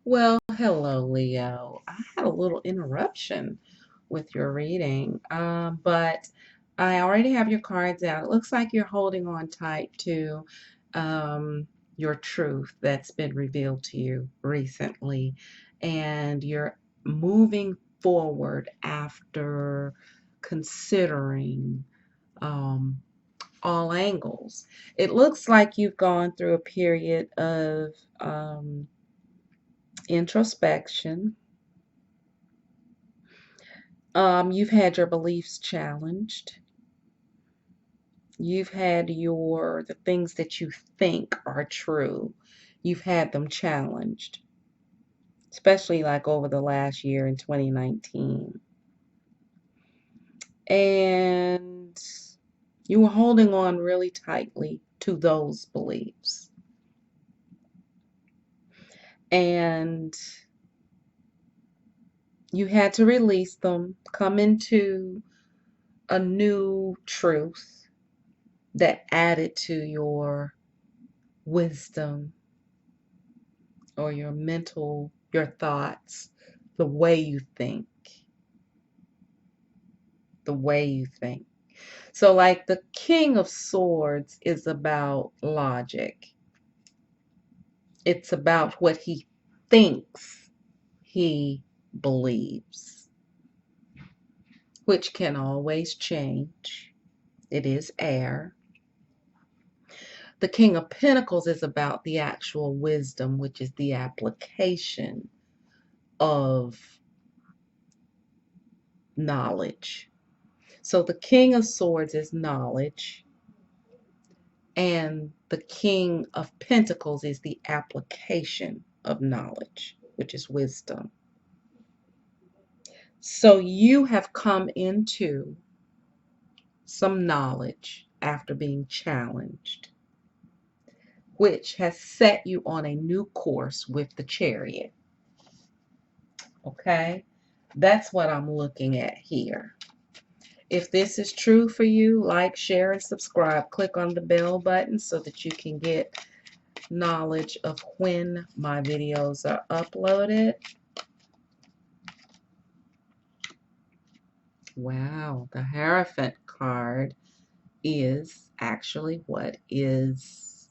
Well, hello, Leo. I had a little interruption with your reading, but I already have your cards out. It looks like you're holding on tight to um, your truth that's been revealed to you recently, and you're moving forward after considering um, all angles. It looks like you've gone through a period of introspection. You've had your beliefs challenged. You've had the things that you think are true. You've had them challenged, especially like over the last year in 2019. And you were holding on really tightly to those beliefs. And you had to release them, come into a new truth that added to your wisdom or your thoughts, the way you think, the way you think. So, like the King of Swords is about logic, it's about what he thinks he believes, which can always change. It is air. The King of Pentacles is about the actual wisdom, which is the application of knowledge. So the King of Swords is knowledge, and the King of Pentacles is the application of knowledge, which is wisdom. So you have come into some knowledge after being challenged, which has set you on a new course with the Chariot. Okay? That's what I'm looking at here. If this is true for you, like, share, and subscribe. Click on the bell button so that you can get knowledge of when my videos are uploaded. Wow, the Hierophant card is actually what is.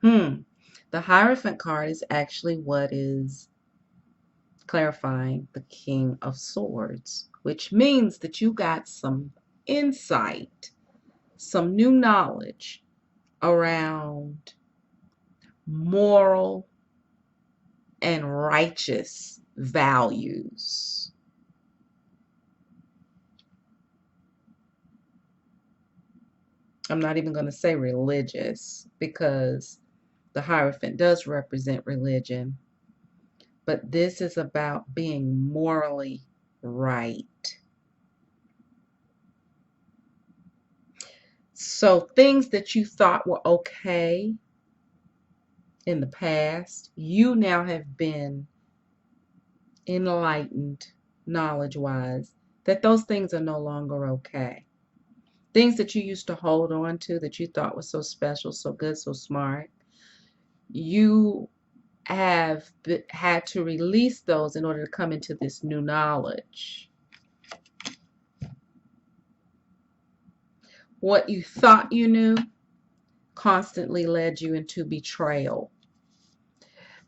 The Hierophant card is actually what is clarifying the King of Swords, which means that you got some insight, some new knowledge around moral and righteous values. I'm not even going to say religious because the Hierophant does represent religion, but this is about being morally right. So things that you thought were okay in the past, you now have been enlightened knowledge wise that those things are no longer okay. Things that you used to hold on to that you thought was so special, so good, so smart, you have had to release those in order to come into this new knowledge. What you thought you knew constantly led you into betrayal.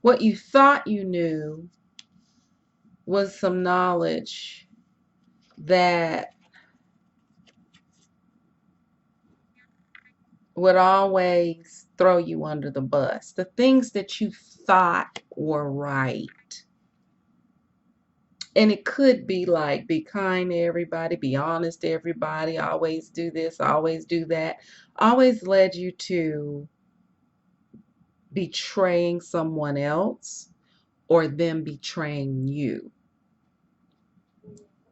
What you thought you knew was some knowledge that would always throw you under the bus. The things that you thought were right. And it could be like, be kind to everybody, be honest to everybody, always do this, always do that. Always led you to betraying someone else or them betraying you.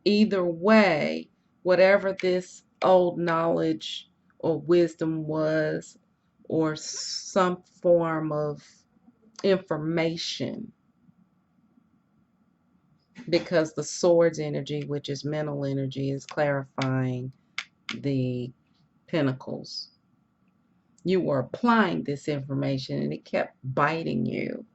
Either way, whatever this old knowledge or wisdom was, or some form of information, because the swords energy, which is mental energy, is clarifying the pentacles. You were applying this information and it kept biting you.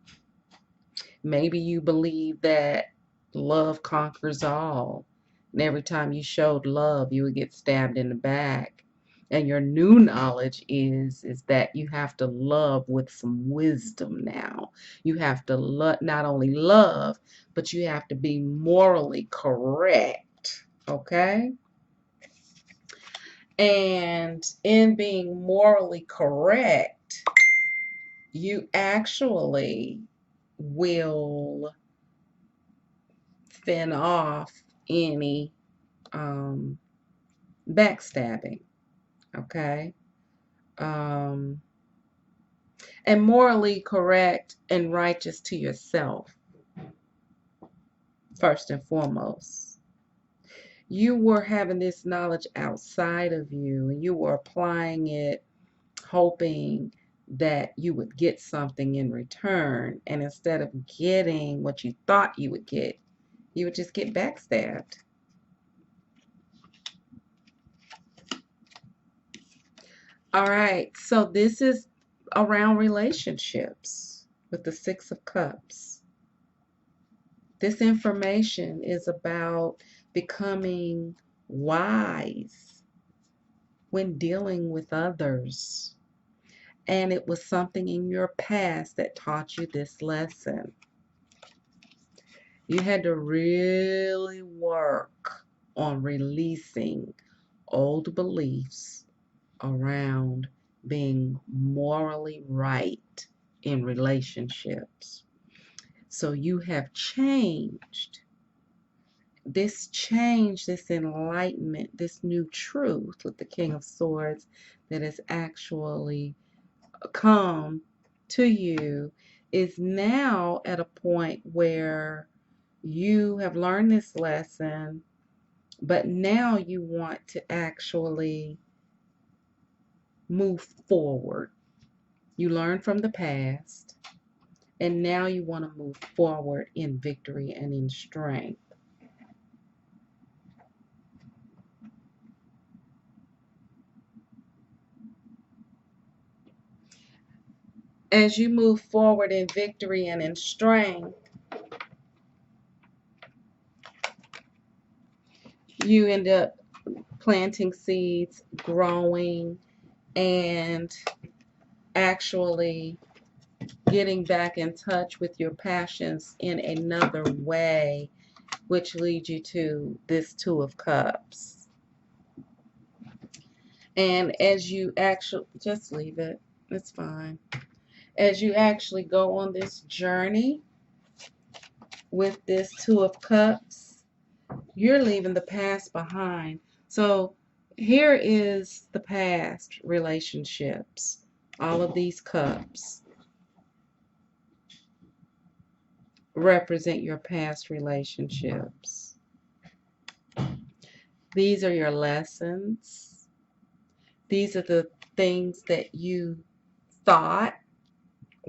Maybe you believe that love conquers all. And every time you showed love, you would get stabbed in the back. And your new knowledge is that you have to love with some wisdom now. You have to not only love, but you have to be morally correct. Okay? And in being morally correct, you actually will fend off any um, backstabbing, okay? Um, and morally correct and righteous to yourself, first and foremost. You were having this knowledge outside of you, and you were applying it, hoping that you would get something in return. And instead of getting what you thought you would get, you would just get backstabbed. All right, so this is around relationships with the Six of Cups. This information is about becoming wise when dealing with others. And it was something in your past that taught you this lesson. You had to really work on releasing old beliefs around being morally right in relationships. So you have changed. This change, this enlightenment, this new truth with the King of Swords that has actually come to you is now at a point where you have learned this lesson, but now you want to actually move forward. You learn from the past, and now you want to move forward in victory and in strength. As you move forward in victory and in strength, you end up planting seeds, growing, and actually getting back in touch with your passions in another way, which leads you to this Two of Cups. And as you actually, just leave it, it's fine. As you actually go on this journey with this Two of Cups, you're leaving the past behind. So here is the past relationships, all of these cups represent your past relationships. These are your lessons. These are the things that you thought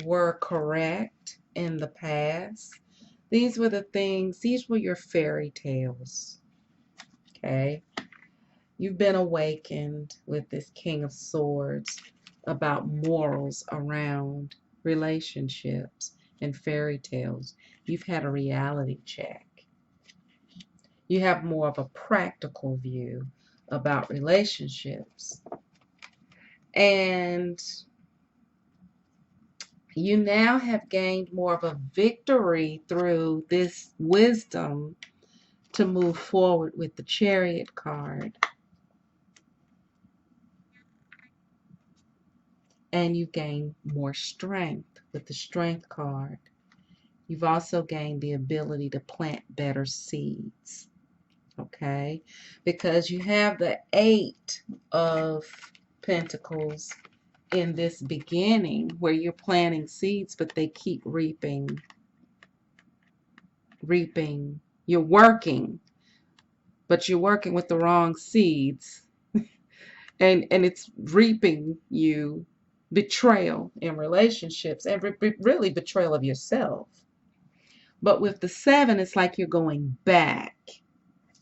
were correct in the past. These were the things, these were your fairy tales. Okay? You've been awakened with this King of Swords about morals around relationships and fairy tales. You've had a reality check. You have more of a practical view about relationships. And you now have gained more of a victory through this wisdom to move forward with the Chariot card. And you gain more strength with the Strength card. You've also gained the ability to plant better seeds. Okay? Because you have the Eight of Pentacles in this beginning where you're planting seeds, but they keep reaping. You're working, but you're working with the wrong seeds. And it's reaping you betrayal in relationships and really betrayal of yourself. But with the Seven, it's like you're going back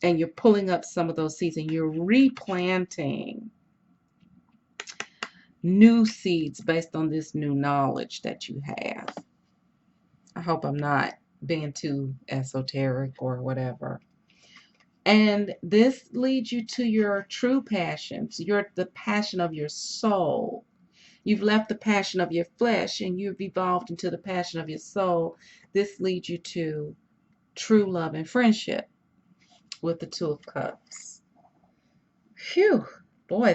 and you're pulling up some of those seeds and you're replanting new seeds based on this new knowledge that you have. I hope I'm not being too esoteric or whatever. And this leads you to your true passions, the passion of your soul. You've left the passion of your flesh and you've evolved into the passion of your soul. This leads you to true love and friendship with the Two of Cups. Phew, boy,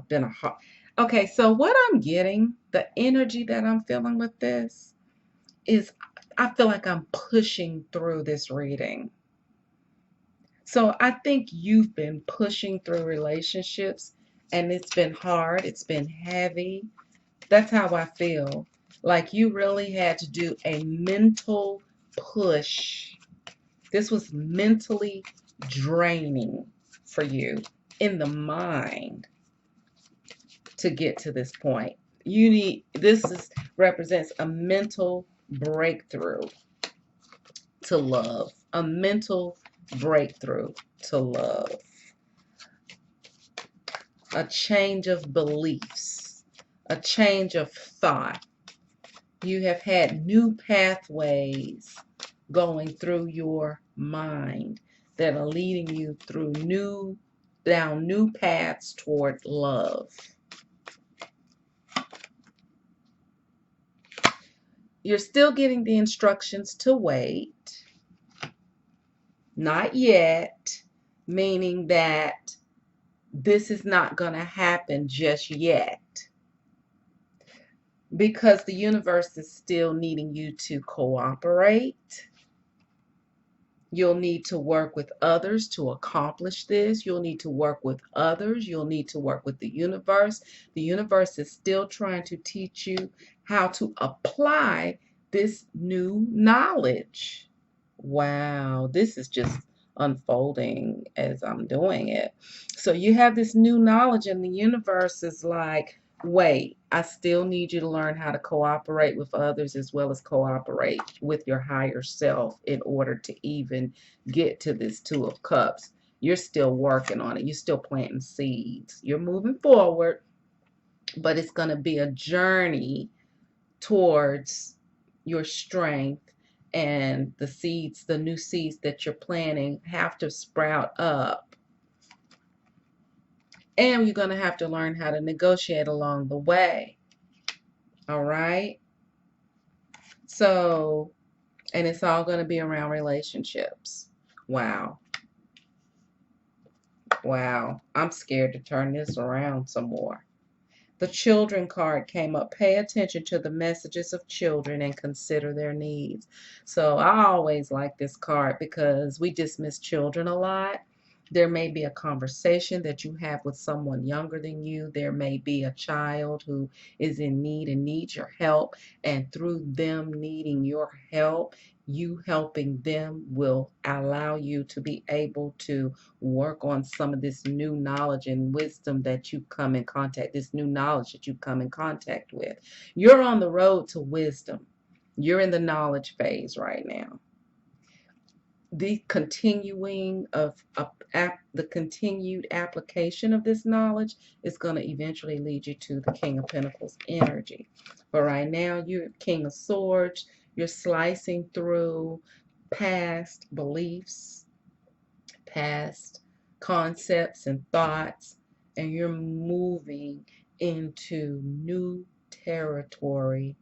been a hard. Okay, so what I'm getting, the energy that I'm feeling with this is I feel like I'm pushing through this reading. So I think you've been pushing through relationships and it's been hard, it's been heavy. That's how I feel. Like you really had to do a mental push. This was mentally draining for you in the mind to get to this point. Represents a mental breakthrough to love, a mental breakthrough to love, a change of beliefs, a change of thought. You have had new pathways going through your mind that are leading you down new paths toward love. You're still getting the instructions to wait. Not yet, meaning that this is not going to happen just yet. Because the universe is still needing you to cooperate. You'll need to work with others to accomplish this. You'll need to work with others. You'll need to work with the universe. The universe is still trying to teach you how to apply this new knowledge. Wow, this is just unfolding as I'm doing it. So you have this new knowledge, and the universe is like, wait, I still need you to learn how to cooperate with others as well as cooperate with your higher self in order to even get to this Two of Cups. You're still working on it. You're still planting seeds. You're moving forward, but it's going to be a journey towards your strength, and the new seeds that you're planting have to sprout up. And you're going to have to learn how to negotiate along the way. All right? So, and it's all going to be around relationships. Wow. Wow. I'm scared to turn this around some more. The children card came up. Pay attention to the messages of children and consider their needs. So I always like this card because we dismiss children a lot. There may be a conversation that you have with someone younger than you. There may be a child who is in need and needs your help. And through them needing your help, you helping them will allow you to be able to work on some of this new knowledge and wisdom that you come in contact, this new knowledge that you come in contact with. You're on the road to wisdom. You're in the knowledge phase right now. The continued application of this knowledge is going to eventually lead you to the King of Pentacles energy. But right now, you're King of Swords. You're slicing through past beliefs, past concepts and thoughts, and you're moving into new territory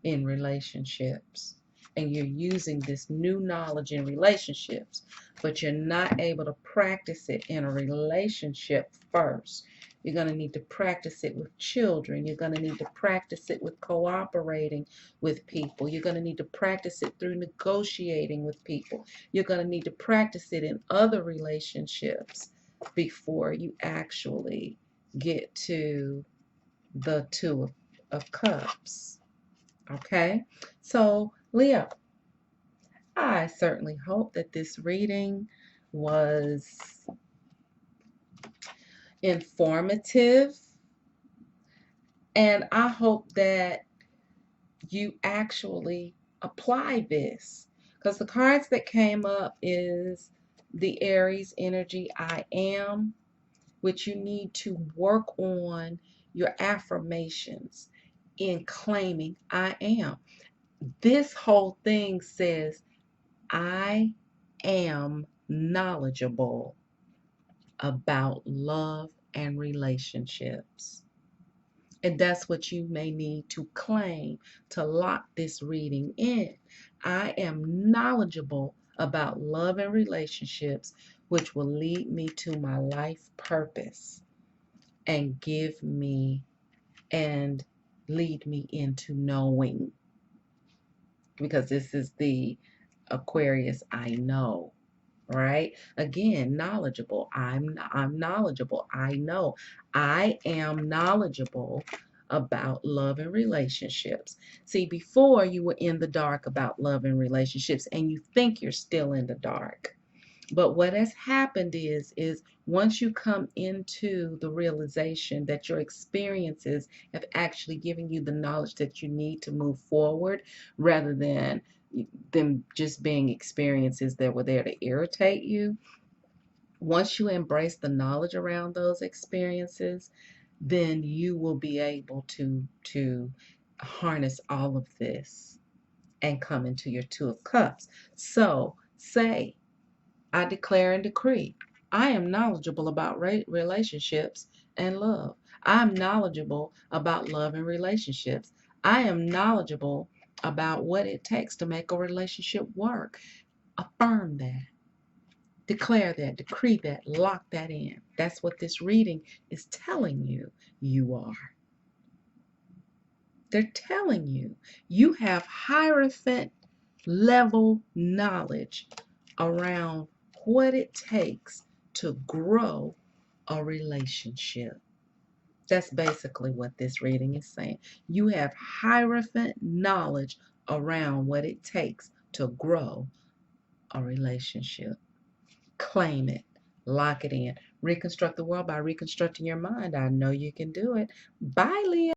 in relationships. And you're using this new knowledge in relationships, but you're not able to practice it in a relationship first. You're going to need to practice it with children. You're going to need to practice it with cooperating with people. You're going to need to practice it through negotiating with people. You're going to need to practice it in other relationships before you actually get to the Two of Cups. Okay? So, Leo, I certainly hope that this reading was informative, and I hope that you actually apply this, because the cards that came up is the Aries energy, I am, which you need to work on your affirmations. in claiming I am. This whole thing says I am knowledgeable about love and relationships. And that's what you may need to claim to lock this reading in. I am knowledgeable about love and relationships, which will lead me to my life purpose and give me and lead me into knowing. Because this is the Aquarius I know, right? Again, knowledgeable. I'm knowledgeable. I know. I am knowledgeable about love and relationships. See, before you were in the dark about love and relationships and you think you're still in the dark. But what has happened is once you come into the realization that your experiences have actually given you the knowledge that you need to move forward rather than them just being experiences that were there to irritate you. Once you embrace the knowledge around those experiences, then you will be able to harness all of this and come into your Two of Cups. So say, I declare and decree, I am knowledgeable about relationships and love. I'm knowledgeable about love and relationships. I am knowledgeable about what it takes to make a relationship work. Affirm that. Declare that, decree that, lock that in. That's what this reading is telling you you are. They're telling you you have Hierophant level knowledge around what it takes to grow a relationship. That's basically what this reading is saying. You have Hierophant knowledge around what it takes to grow a relationship. Claim it. Lock it in. Reconstruct the world by reconstructing your mind. I know you can do it. Bye, Leo.